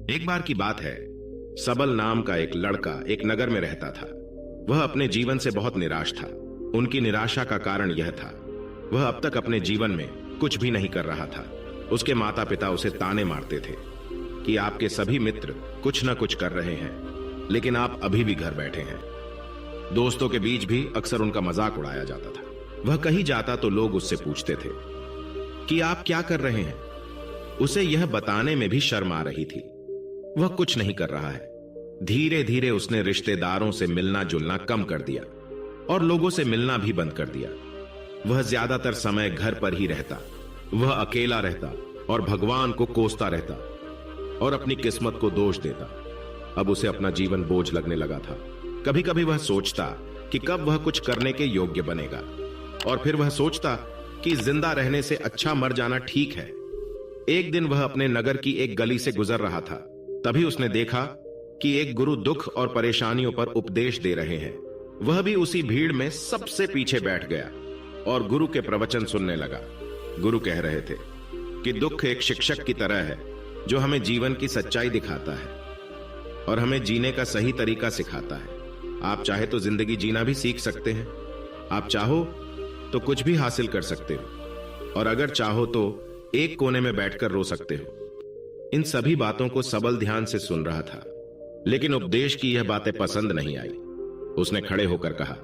एक बार की बात है, सबल नाम का एक लड़का एक नगर में रहता था। वह अपने जीवन से बहुत निराश था। उनकी निराशा का कारण यह था, वह अब तक अपने जीवन में कुछ भी नहीं कर रहा था। उसके माता पिता उसे ताने मारते थे कि आपके सभी मित्र कुछ न कुछ कर रहे हैं, लेकिन आप अभी भी घर बैठे हैं। दोस्तों के बीच भी अक्सर उनका मजाक उड़ाया जाता था। वह कहीं जाता तो लोग उससे पूछते थे कि आप क्या कर रहे हैं। उसे यह बताने में भी शर्म आ रही थी। वह कुछ नहीं कर रहा है। धीरे धीरे उसने रिश्तेदारों से मिलना जुलना कम कर दिया और लोगों से मिलना भी बंद कर दिया। वह ज्यादातर समय घर पर ही रहता। वह अकेला रहता और भगवान को कोसता रहता और अपनी किस्मत को दोष देता। अब उसे अपना जीवन बोझ लगने लगा था। कभी कभी वह सोचता कि कब वह कुछ करने के योग्य बनेगा, और फिर वह सोचता कि जिंदा रहने से अच्छा मर जाना ठीक है। एक दिन वह अपने नगर की एक गली से गुजर रहा था। तभी उसने देखा कि एक गुरु दुख और परेशानियों पर उपदेश दे रहे हैं। वह भी उसी भीड़ में सबसे पीछे बैठ गया और गुरु के प्रवचन सुनने लगा। गुरु कह रहे थे कि दुख एक शिक्षक की तरह है जो हमें जीवन की सच्चाई दिखाता है और हमें जीने का सही तरीका सिखाता है। आप चाहे तो जिंदगी जीना भी सीख सकते हैं। आप चाहो तो कुछ भी हासिल कर सकते हो, और अगर चाहो तो एक कोने में बैठकर रो सकते हो। इन सभी बातों को सबल ध्यान से सुन रहा था, लेकिन उपदेश की यह बातें पसंद नहीं आई। उसने खड़े होकर कहा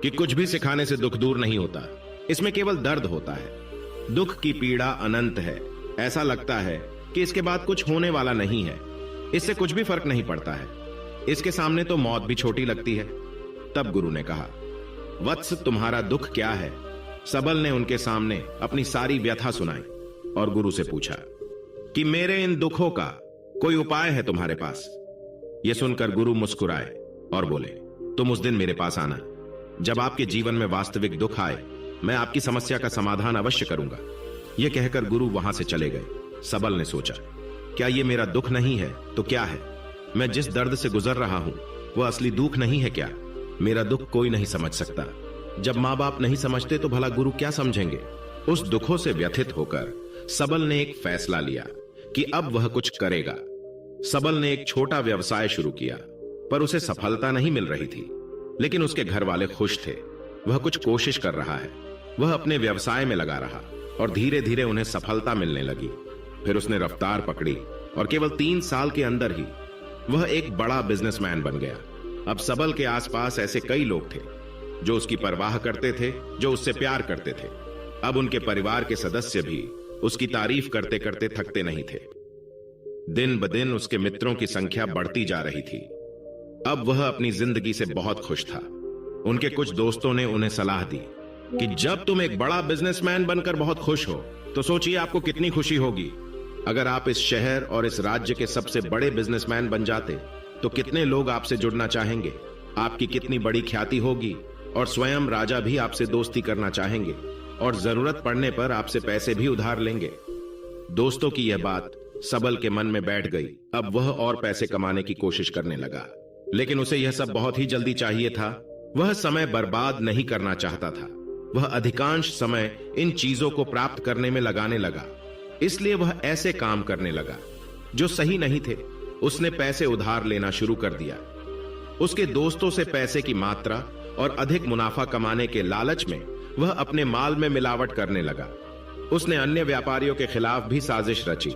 कि कुछ भी सिखाने से दुख दूर नहीं होता, इसमें केवल दर्द होता है। दुख की पीड़ा अनंत है। ऐसा लगता है कि इसके बाद कुछ होने वाला नहीं है, इससे कुछ भी फर्क नहीं पड़ता है। इसके सामने तो मौत भी छोटी लगती है। तब गुरु ने कहा, वत्स, तुम्हारा दुख क्या है? सबल ने उनके सामने अपनी सारी व्यथा सुनाई और गुरु से पूछा कि मेरे इन दुखों का कोई उपाय है तुम्हारे पास? यह सुनकर गुरु मुस्कुराए और बोले, तुम उस दिन मेरे पास आना जब आपके जीवन में वास्तविक दुख आए। मैं आपकी समस्या का समाधान अवश्य करूंगा। यह कहकर गुरु वहां से चले गए। सबल ने सोचा, क्या यह मेरा दुख नहीं है तो क्या है? मैं जिस दर्द से गुजर रहा हूं वह असली दुख नहीं है क्या? मेरा दुख कोई नहीं समझ सकता। जब मां बाप नहीं समझते तो भला गुरु क्या समझेंगे? उस दुखों से व्यथित होकर सबल ने एक फैसला लिया कि अब वह कुछ करेगा। सबल ने एक छोटा व्यवसाय शुरू किया, पर उसे सफलता नहीं मिल रही थी। लेकिन उसके घर वाले खुश थे। वह कुछ कोशिश कर रहा है। वह अपने व्यवसाय में लगा रहा और धीरे धीरे उन्हें सफलता मिलने लगी। फिर उसने रफ्तार पकड़ी और केवल 3 साल के अंदर ही वह एक बड़ा बिजनेसमैन बन गया। अब सबल के आसपास ऐसे कई लोग थे जो उसकी परवाह करते थे, जो उससे प्यार करते थे। अब उनके परिवार के सदस्य भी उसकी तारीफ करते करते थकते नहीं थे। दिन ब दिन उसके मित्रों की संख्या बढ़ती जा रही थी। अब वह अपनी जिंदगी से बहुत खुश था। उनके कुछ दोस्तों ने उन्हें सलाह दी कि जब तुम एक बड़ा बिजनेसमैन बनकर बहुत खुश हो तो सोचिए आपको कितनी खुशी होगी अगर आप इस शहर और इस राज्य के सबसे बड़े बिजनेसमैन बन जाते तो कितने लोग आपसे जुड़ना चाहेंगे, आपकी कितनी बड़ी ख्याति होगी और स्वयं राजा भी आपसे दोस्ती करना चाहेंगे और जरूरत पड़ने पर आपसे पैसे भी उधार लेंगे। दोस्तों की यह बात सबल के मन में बैठ गई। अब वह और पैसे कमाने की कोशिश करने लगा, लेकिन उसे यह सब बहुत ही जल्दी चाहिए था। वह समय बर्बाद नहीं करना चाहता था। वह अधिकांश समय इन चीजों को प्राप्त करने में लगाने लगा। इसलिए वह ऐसे काम करने लगा जो सही नहीं थे। उसने पैसे उधार लेना शुरू कर दिया। उसके दोस्तों से पैसे की मात्रा और अधिक मुनाफा कमाने के लालच में वह अपने माल में मिलावट करने लगा। उसने अन्य व्यापारियों के खिलाफ भी साजिश रची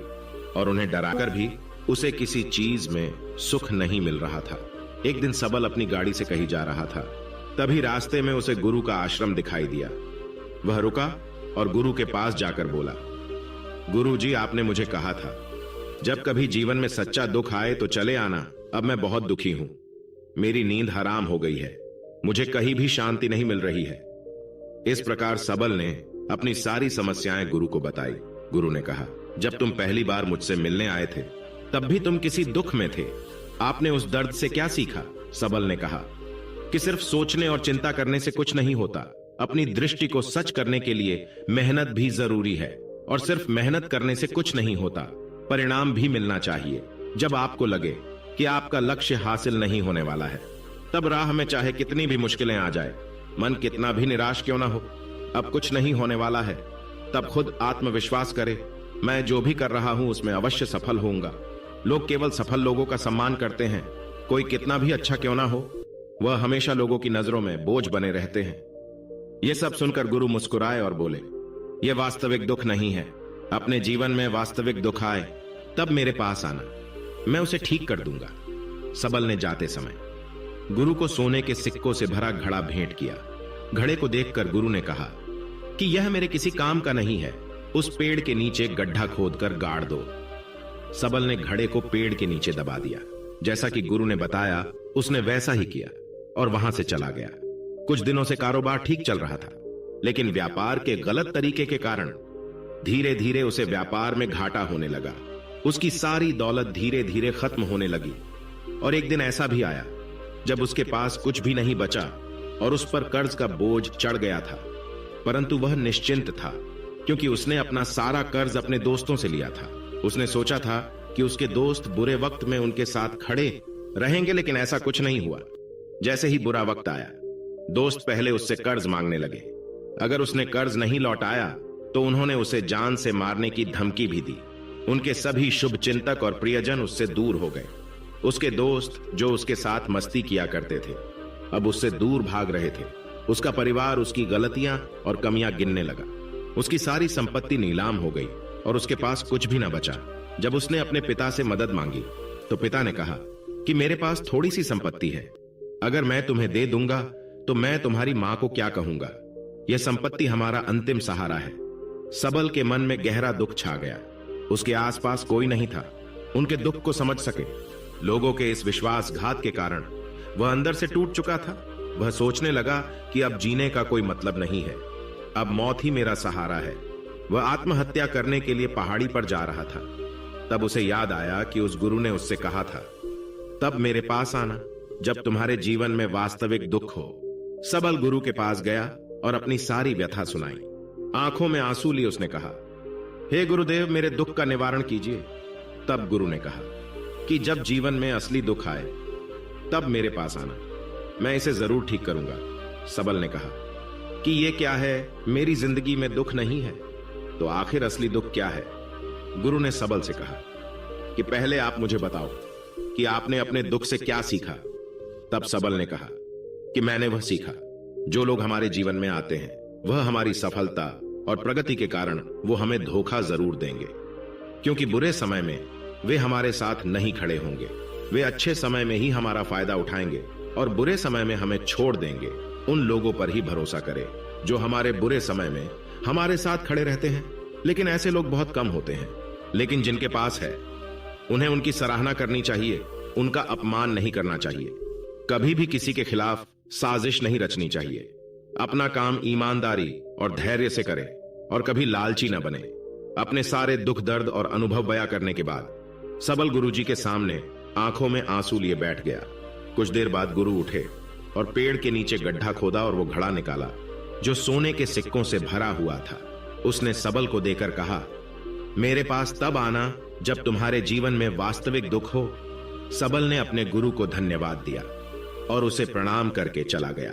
और उन्हें डराकर भी उसे किसी चीज में सुख नहीं मिल रहा था। एक दिन सबल अपनी गाड़ी से कहीं जा रहा था। तभी रास्ते में उसे गुरु का आश्रम दिखाई दिया। वह रुका और गुरु के पास जाकर बोला, गुरुजी, आपने मुझे कहा था जब कभी जीवन में सच्चा दुख आए तो चले आना। अब मैं बहुत दुखी हूं। मेरी नींद हराम हो गई है। मुझे कहीं भी शांति नहीं मिल रही है। इस प्रकार सबल ने अपनी सारी समस्याएं गुरु को बताई। गुरु ने कहा, जब तुम पहली बार मुझसे मिलने आए थे तब भी तुम किसी दुख में थे। आपने उस दर्द से क्या सीखा? सबल ने कहा कि सिर्फ सोचने और चिंता करने से कुछ नहीं होता। अपनी दृष्टि को सच करने के लिए मेहनत भी जरूरी है, और सिर्फ मेहनत करने से कुछ नहीं होता, परिणाम भी मिलना चाहिए। जब आपको लगे कि आपका लक्ष्य हासिल नहीं होने वाला है, तब राह में चाहे कितनी भी मुश्किलें आ जाए, मन कितना भी निराश क्यों ना हो, अब कुछ नहीं होने वाला है, तब खुद आत्मविश्वास करे, मैं जो भी कर रहा हूं उसमें अवश्य सफल होऊंगा। लोग केवल सफल लोगों का सम्मान करते हैं। कोई कितना भी अच्छा क्यों ना हो, वह हमेशा लोगों की नजरों में बोझ बने रहते हैं। यह सब सुनकर गुरु मुस्कुराए और बोले, यह वास्तविक दुख नहीं है। अपने जीवन में वास्तविक दुख आए तब मेरे पास आना, मैं उसे ठीक कर दूंगा। सबल ने जाते समय गुरु को सोने के सिक्कों से भरा घड़ा भेंट किया। घड़े को देखकर गुरु ने कहा कि यह मेरे किसी काम का नहीं है, उस पेड़ के नीचे गड्ढा खोदकर गाड़ दो। सबल ने घड़े को पेड़ के नीचे दबा दिया। जैसा कि गुरु ने बताया उसने वैसा ही किया और वहां से चला गया। कुछ दिनों से कारोबार ठीक चल रहा था, लेकिन व्यापार के गलत तरीके के कारण धीरे धीरे उसे व्यापार में घाटा होने लगा। उसकी सारी दौलत धीरे धीरे खत्म होने लगी और एक दिन ऐसा भी आया जब उसके पास कुछ भी नहीं बचा और उस पर कर्ज का बोझ चढ़ गया था। परंतु वह निश्चिंत था, क्योंकि उसने अपना सारा कर्ज अपने दोस्तों से लिया था। उसने सोचा था कि उसके दोस्त बुरे वक्त में उनके साथ खड़े रहेंगे, लेकिन ऐसा कुछ नहीं हुआ। जैसे ही बुरा वक्त आया, दोस्त पहले उससे कर्ज मांगने लगे। अगर उसने कर्ज नहीं लौटाया तो उन्होंने उसे जान से मारने की धमकी भी दी। उनके सभी शुभ चिंतक और प्रियजन उससे दूर हो गए। उसके दोस्त जो उसके साथ मस्ती किया करते थे, अब उससे दूर भाग रहे थे। उसका परिवार उसकी गलतियां और कमियां गिनने लगा। उसकी सारी संपत्ति नीलाम हो गई और उसके पास कुछ भी न बचा। जब उसने अपने पिता से मदद मांगी तो पिता ने कहा कि मेरे पास थोड़ी सी संपत्ति है, अगर मैं तुम्हें दे दूंगा तो मैं तुम्हारी मां को क्या कहूंगा। यह संपत्ति हमारा अंतिम सहारा है। सबल के मन में गहरा दुख छा गया। उसके आसपास कोई नहीं था उनके दुख को समझ सके। लोगों के इस विश्वासघात के कारण वह अंदर से टूट चुका था। वह सोचने लगा कि अब जीने का कोई मतलब नहीं है, अब मौत ही मेरा सहारा है। वह आत्महत्या करने के लिए पहाड़ी पर जा रहा था। तब उसे याद आया कि उस गुरु ने उससे कहा था, तब मेरे पास आना जब तुम्हारे जीवन में वास्तविक दुख हो। सबल गुरु के पास गया और अपनी सारी व्यथा सुनाई। आंखों में आंसू लिए उसने कहा, हे गुरुदेव, मेरे दुख का निवारण कीजिए। तब गुरु ने कहा कि जब जीवन में असली दुख आए तब मेरे पास आना, मैं इसे जरूर ठीक करूंगा। सबल ने कहा कि यह क्या है, मेरी जिंदगी में दुख नहीं है तो आखिर असली दुख क्या है। गुरु ने सबल से कहा कि पहले आप मुझे बताओ कि आपने अपने दुख से क्या सीखा। तब सबल ने कहा कि मैंने वह सीखा, जो लोग हमारे जीवन में आते हैं वह हमारी सफलता और प्रगति के कारण वो हमें धोखा जरूर देंगे, क्योंकि बुरे समय में वे हमारे साथ नहीं खड़े होंगे। वे अच्छे समय में ही हमारा फायदा उठाएंगे और बुरे समय में हमें छोड़ देंगे। उन लोगों पर ही भरोसा करें जो हमारे बुरे समय में हमारे साथ खड़े रहते हैं। लेकिन ऐसे लोग बहुत कम होते हैं, लेकिन जिनके पास है उन्हें उनकी सराहना करनी चाहिए, उनका अपमान नहीं करना चाहिए। कभी भी किसी के खिलाफ साजिश नहीं रचनी चाहिए। अपना काम ईमानदारी और धैर्य से करें और कभी लालची न बने। अपने सारे दुख दर्द और अनुभव बयां करने के बाद सबल गुरुजी के सामने आंखों में आंसू लिए बैठ गया। कुछ देर बाद गुरु उठे और पेड़ के नीचे गड्ढा खोदा और वो घड़ा निकाला जो सोने के सिक्कों से भरा हुआ था। उसने सबल को देकर कहा, मेरे पास तब आना जब तुम्हारे जीवन में वास्तविक दुख हो। सबल ने अपने गुरु को धन्यवाद दिया और उसे प्रणाम करके चला गया।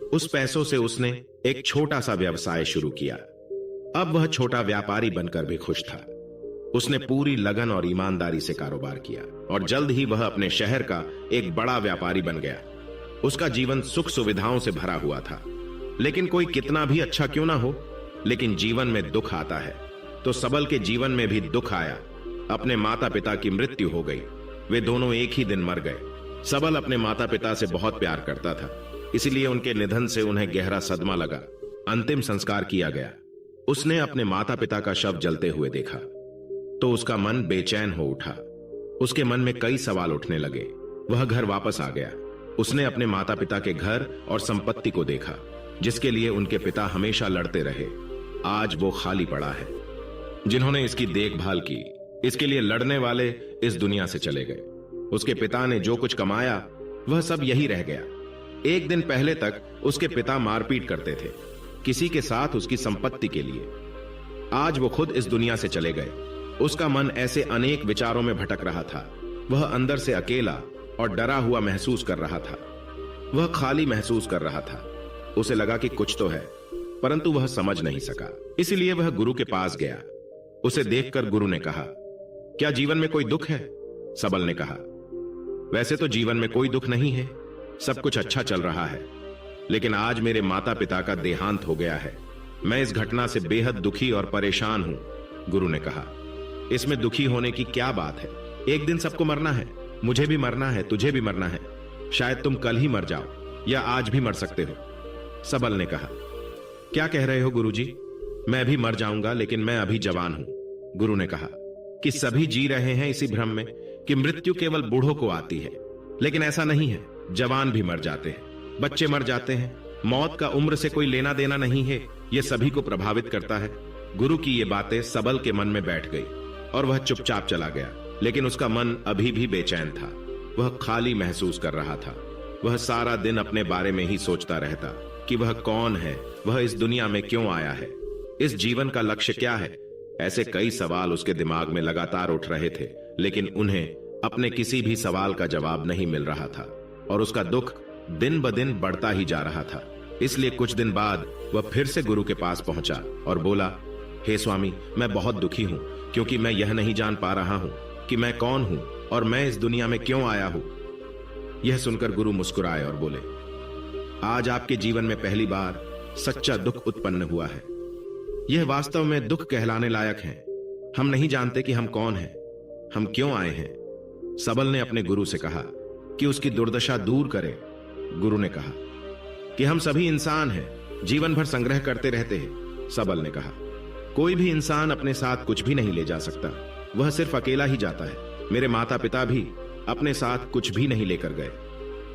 उस पैसों से उसने एक छोटा सा व्यवसाय शुरू किया। अब वह छोटा व्यापारी बनकर भी खुश था। उसने पूरी लगन और ईमानदारी से कारोबार किया और जल्द ही वह अपने शहर का एक बड़ा व्यापारी बन गया। उसका जीवन सुख सुविधाओं से भरा हुआ था। लेकिन कोई कितना भी अच्छा क्यों ना हो, लेकिन जीवन में दुख आता है, तो सबल के जीवन में भी दुख आया। अपने माता पिता की मृत्यु हो गई। वे दोनों एक ही दिन मर गए। सबल अपने माता पिता से बहुत प्यार करता था, इसलिए उनके निधन से उन्हें गहरा सदमा लगा। अंतिम संस्कार किया गया। उसने अपने माता पिता का शव जलते हुए देखा तो उसका मन बेचैन हो उठा। उसके मन में कई सवाल उठने लगे। वह घर वापस आ गया। उसने अपने माता पिता के घर और संपत्ति को देखा, जिसके लिए उनके पिता हमेशा लड़ते रहे। आज वो खाली पड़ा है। जिन्होंने इसकी देखभाल की, इसके लिए लड़ने वाले इस दुनिया से चले गए। उसके पिता ने जो कुछ कमाया वह सब यही रह गया। एक दिन पहले तक उसके पिता मारपीट करते थे किसी के साथ उसकी संपत्ति के लिए। आज वो खुद इस दुनिया से चले गए। उसका मन ऐसे अनेक विचारों में भटक रहा था। वह अंदर से अकेला और डरा हुआ महसूस कर रहा था। वह खाली महसूस कर रहा था। उसे लगा कि कुछ तो है, परंतु वह समझ नहीं सका। इसलिए वह गुरु के पास गया। उसे देखकर गुरु ने कहा, क्या जीवन में कोई दुख है? सबल ने कहा। वैसे तो जीवन में कोई दुख नहीं है, सब कुछ अच्छा चल रहा है, लेकिन आज मेरे माता पिता का देहांत हो गया है। मैं इस घटना से बेहद दुखी और परेशान हूं, गुरु ने कहा। इसमें दुखी होने की क्या बात है? एक दिन सबको मरना है, मुझे भी मरना है, तुझे भी मरना है। शायद तुम कल ही मर जाओ या आज भी मर सकते हो। सबल ने कहा। क्या कह रहे हो गुरुजी? मैं भी मर जाऊंगा, लेकिन मैं अभी जवान हूं। गुरु ने कहा कि सभी जी रहे हैं इसी भ्रम में कि मृत्यु केवल बूढ़ों को आती है, लेकिन ऐसा नहीं है। जवान भी मर जाते हैं, बच्चे मर जाते हैं। मौत का उम्र से कोई लेना देना नहीं है, यह सभी को प्रभावित करता है। गुरु की ये बातें सबल के मन में बैठ गई और वह चुपचाप चला गया, लेकिन उसका मन अभी भी बेचैन था। वह खाली महसूस कर रहा था। वह सारा दिन अपने बारे में ही सोचता रहता कि वह कौन है, वह इस दुनिया में क्यों आया है, इस जीवन का लक्ष्य क्या है। ऐसे कई सवाल उसके दिमाग में लगातार उठ रहे थे, लेकिन उन्हें अपने किसी भी सवाल का जवाब नहीं मिल रहा था और उसका दुख दिन ब दिन बढ़ता ही जा रहा था। इसलिए कुछ दिन बाद वह फिर से गुरु के पास पहुंचा और बोला, हे स्वामी, मैं बहुत दुखी हूं, क्योंकि मैं यह नहीं जान पा रहा हूं कि मैं कौन हूं और मैं इस दुनिया में क्यों आया हूं। यह सुनकर गुरु मुस्कुराए और बोले, आज आपके जीवन में पहली बार सच्चा दुख उत्पन्न हुआ है। यह वास्तव में दुख कहलाने लायक है। हम नहीं जानते कि हम कौन हैं, हम क्यों आए हैं। सबल ने अपने गुरु से कहा कि उसकी दुर्दशा दूर करे। गुरु ने कहा कि हम सभी इंसान हैं, जीवन भर संग्रह करते रहते हैं। सबल ने कहा, कोई भी इंसान अपने साथ कुछ भी नहीं ले जा सकता, वह सिर्फ अकेला ही जाता है। मेरे माता पिता भी अपने साथ कुछ भी नहीं लेकर गए,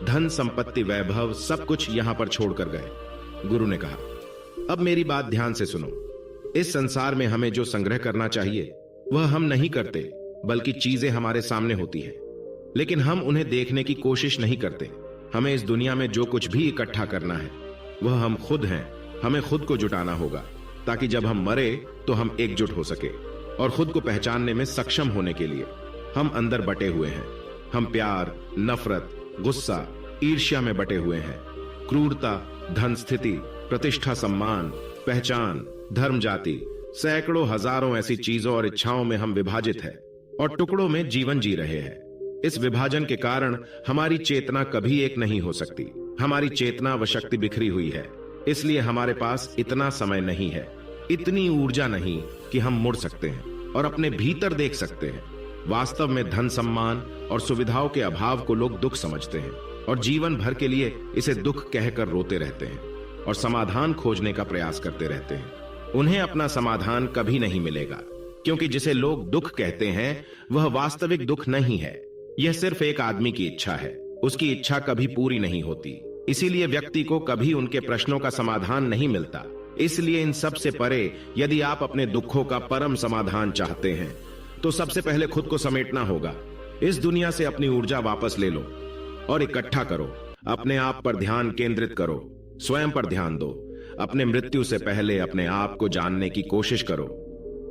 धन संपत्ति वैभव सब कुछ यहां पर छोड़कर गए। गुरु ने कहा, अब मेरी बात ध्यान से सुनो। इस संसार में हमें जो संग्रह करना चाहिए वह हम नहीं करते, बल्कि चीजें हमारे सामने होती हैं, लेकिन हम उन्हें देखने की कोशिश नहीं करते। हमें इस दुनिया में जो कुछ भी इकट्ठा करना है वह हम खुद हैं। हमें खुद को जुटाना होगा, ताकि जब हम मरे तो हम एकजुट हो सके और खुद को पहचानने में सक्षम होने के लिए। हम अंदर बटे हुए हैं। हम प्यार, नफरत, गुस्सा, ईर्ष्या में बटे हुए हैं। क्रूरता, धन, स्थिति, प्रतिष्ठा, सम्मान, पहचान, धर्म, जाति, सैकड़ों हजारों ऐसी चीजों और इच्छाओं में हम विभाजित हैं और टुकड़ों में जीवन जी रहे हैं। इस विभाजन के कारण हमारी चेतना कभी एक नहीं हो सकती। हमारी चेतना व शक्ति बिखरी हुई है, इसलिए हमारे पास इतना समय नहीं है, इतनी ऊर्जा नहीं कि हम मुड़ सकते हैं और अपने भीतर देख सकते हैं। वास्तव में धन, सम्मान और सुविधाओं के अभाव को लोग दुख समझते हैं और जीवन भर के लिए इसे दुख कहकर रोते रहते हैं और समाधान खोजने का प्रयास करते रहते हैं। उन्हें अपना समाधान कभी नहीं मिलेगा, क्योंकि जिसे लोग दुख कहते हैं वह वास्तविक दुख नहीं है। यह सिर्फ एक आदमी की इच्छा है। उसकी इच्छा कभी पूरी नहीं होती, इसीलिए व्यक्ति को कभी उनके प्रश्नों का समाधान नहीं मिलता। इसलिए इन सब से परे यदि आप अपने दुखों का परम समाधान चाहते हैं तो सबसे पहले खुद को समेटना होगा। इस दुनिया से अपनी ऊर्जा वापस ले लो और इकट्ठा करो। अपने आप पर ध्यान केंद्रित करो, स्वयं पर ध्यान दो। अपने मृत्यु से पहले अपने आप को जानने की कोशिश करो।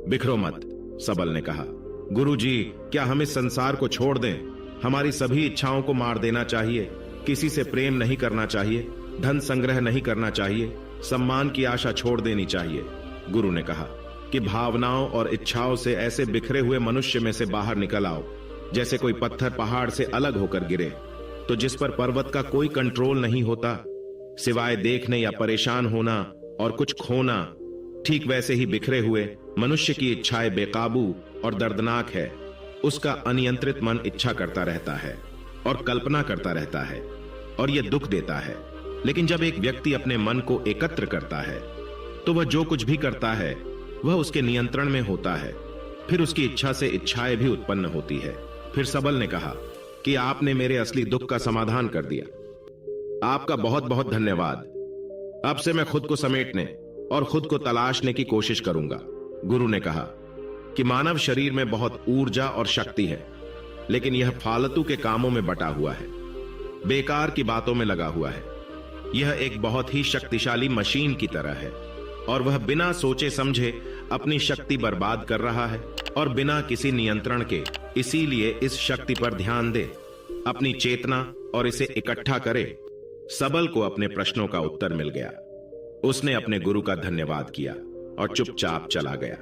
बिखरो मत, सबल ने कहा। गुरुजी, क्या हम इस संसार को छोड़ दें? हमारी सभी इच्छाओं को मार देना चाहिए। किसी से प्रेम नहीं करना चाहिए, धन संग्रह नहीं करना चाहिए, सम्मान की आशा छोड़ देनी चाहिए। गुरु ने कहा कि भावनाओं और इच्छाओं से ऐसे बिखरे हुए मनुष्य में से बाहर निकल आओ, जैसे कोई पत्थर पहाड़ से अलग होकर गिरे तो जिस पर पर्वत का कोई कंट्रोल नहीं होता, सिवाय देखने या परेशान होना और कुछ खोना। ठीक वैसे ही बिखरे हुए मनुष्य की इच्छाएं बेकाबू और दर्दनाक है। उसका अनियंत्रित मन इच्छा करता रहता है और कल्पना करता रहता है और यह दुख देता है। लेकिन जब एक व्यक्ति अपने मन को एकत्र करता है तो वह जो कुछ भी करता है वह उसके नियंत्रण में होता है। फिर उसकी इच्छा से इच्छाएं भी उत्पन्न होती है। फिर सबल ने कहा कि आपने मेरे असली दुख का समाधान कर दिया। आपका बहुत बहुत धन्यवाद। अब से मैं खुद को समेटने और खुद को तलाशने की कोशिश करूंगा। गुरु ने कहा कि मानव शरीर में बहुत ऊर्जा और शक्ति है, लेकिन यह फालतू के कामों में बटा हुआ है, बेकार की बातों में लगा हुआ है। यह एक बहुत ही शक्तिशाली मशीन की तरह है और वह बिना सोचे समझे अपनी शक्ति बर्बाद कर रहा है और बिना किसी नियंत्रण के। इसीलिए इस शक्ति पर ध्यान दे, अपनी चेतना और इसे इकट्ठा करे। सबल को अपने प्रश्नों का उत्तर मिल गया। उसने अपने गुरु का धन्यवाद किया और चुपचाप चला गया।